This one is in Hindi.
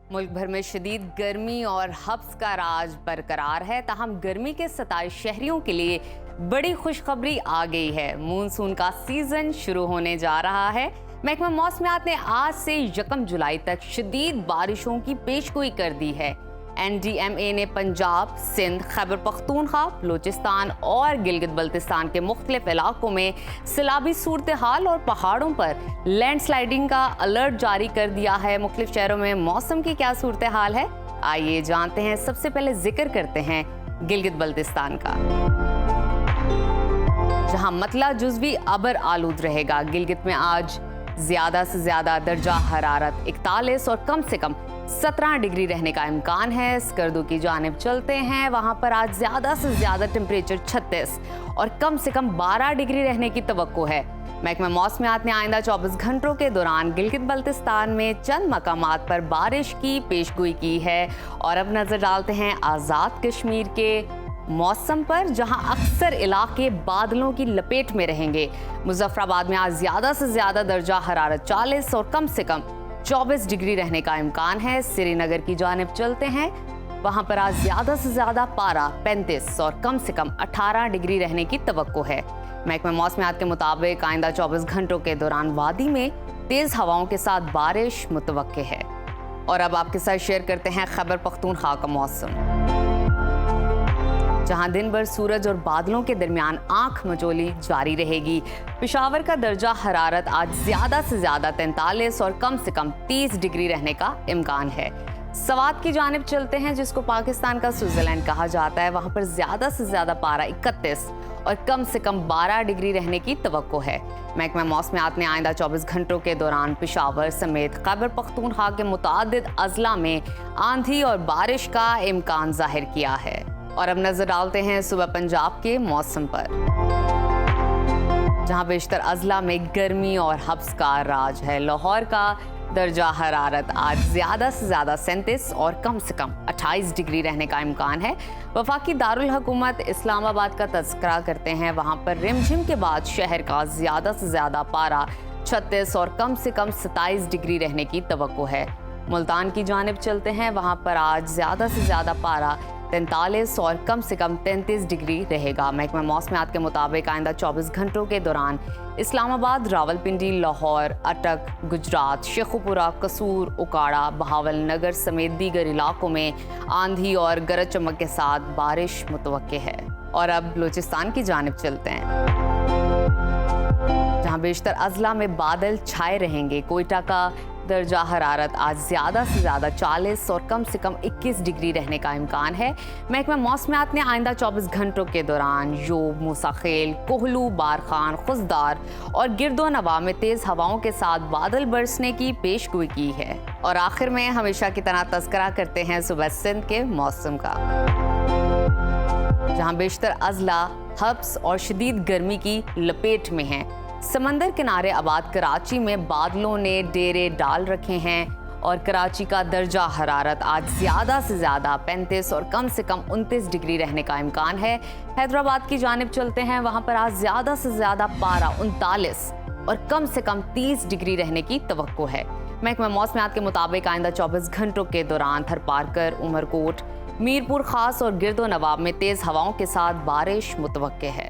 मुल्क भर में शदीद गर्मी और हब्स का राज बरकरार है। ताहम गर्मी के 27 शहरियों के लिए बड़ी खुशखबरी आ गई है। मानसून का सीजन शुरू होने जा रहा है। महकमा मौसमियात ने आज से 1 जुलाई तक शदीद बारिशों की पेशगोई कर दी है। NDMA ने पंजाब, सिंध, खैबर पख्तूनख्वा, बलूचिस्तान और गिलगित बल्तिस्तान के मुख्तलिफ इलाकों में सैलाबी सूरत हाल और पहाड़ों पर लैंडस्लाइडिंग का अलर्ट जारी कर दिया है। मुख्तलिफ शहरों में मौसम की क्या सूरत हाल है, आइए जानते हैं। सबसे पहले जिक्र करते हैं गिलगित बल्तिस्तान का, जहां मतला जुज़वी अबर आलूद रहेगा। गिलगित में आज ज्यादा से ज्यादा दर्जा हरारत 41 और कम से कम 17 डिग्री रहने का इम्कान है। स्कर्दू की जानिब चलते हैं, वहां पर आज ज्यादा से ज्यादा टेम्परेचर 36 और कम से कम 12 डिग्री रहने की तवक्को है। महकमा मौसमियात ने आइंदा 24 घंटों के दौरान गिलगित बल्तिस्तान में चंद मकामात पर बारिश की पेशगोई की है। और अब नजर डालते हैं आज़ाद कश्मीर के मौसम पर, जहां अक्सर इलाके बादलों की लपेट में रहेंगे। मुजफ्फराबाद में आज ज्यादा से ज्यादा दर्जा हरारत 40 और कम से कम 24 डिग्री रहने का इम्कान है। श्रीनगर की जानिब चलते हैं, वहां पर आज ज्यादा से ज्यादा पारा 35 और कम से कम 18 डिग्री रहने की तवक्को है। महकमा मौसमियात के मुताबिक आइंदा 24 घंटों के दौरान वादी में तेज हवाओं के साथ बारिश मुतवक्के है। और अब आपके साथ शेयर करते हैं खैबर पख्तूनख्वा का मौसम, जहां दिन भर सूरज और बादलों के दरमियान आंख मचोली जारी रहेगी। पेशावर का दर्जा हरारत आज ज्यादा से ज्यादा 43 और कम से कम 30 डिग्री रहने का इम्कान है। सवात की जानिब चलते हैं, जिसको पाकिस्तान का स्विट्जरलैंड कहा जाता है। वहां पर ज्यादा से ज्यादा पारा 31 और कम से कम 12 डिग्री रहने की तवक्को है। महकमा मौसमियात ने आइंदा 24 घंटों के दौरान पेशावर समेत खैबर पख्तूनख्वा के मुतादिद अजला में आंधी और बारिश का इम्कान जाहिर किया है। और अब नजर डालते हैं सुबह पंजाब के मौसम पर, जहां बेशतर अजला में गर्मी और हब्स का राज है। लाहौर का दर्जा हरारत आज ज्यादा से ज्यादा 37 और कम से कम 28 डिग्री रहने का इम्कान है। वफाकी दारुल हुकूमत इस्लामाबाद का तज़किरा करते हैं, वहां पर रिमझिम के बाद शहर का ज्यादा से ज्यादा पारा 36 और कम से कम 27 डिग्री रहने की तवक्को है। मुल्तान की जानिब चलते हैं, वहां पर आज ज्यादा से ज्यादा पारा 43 और कम से कम 33 डिग्री रहेगा। महकमा मौसमियात के मुताबिक आइंदा 24 घंटों के दौरान इस्लामाबाद, रावलपिंडी, लाहौर, अटक, गुजरात, शेखुपुरा, कसूर, उकाड़ा, बहावल नगर समेत दीगर इलाकों में आंधी और गरज चमक के साथ बारिश मुतवक्के है। और अब बलूचिस्तान की जानिब चलते हैं, जहां बेशतर अजला में बादल छाए रहेंगे। कोयटा का दर्जा हरारत आज ज्यादा से ज्यादा 40 और कम से कम 21 डिग्री रहने का इम्कान है। महकमा मौसमियात ने आइंदा 24 घंटों के दौरान योब, मूसाखेल, कोहलू, बारखान, खुजदार और गिरदो नवा में तेज हवाओं के साथ बादल बरसने की पेशगोई की है। और आखिर में हमेशा की तरह तज़किरा करते हैं सुबह सिंध के मौसम का, जहां बेशतर अजला हब्स और शदीद गर्मी की लपेट में हैं। समंदर किनारे आबाद कराची में बादलों ने डेरे डाल रखे हैं और कराची का दर्जा हरारत आज ज्यादा से ज्यादा 35 और कम से कम 29 डिग्री रहने का इम्कान है। हैदराबाद की जानिब चलते हैं, वहां पर आज ज्यादा से ज्यादा पारा 39 और कम से कम 30 डिग्री रहने की तवक्को है। महकमा मौसमियात के मुताबिक आइंदा 24 घंटों के दौरान थरपारकर, उमरकोट, मीरपुर खास और गिरदो नवाब में तेज हवाओं के साथ बारिश मुतवक्के है।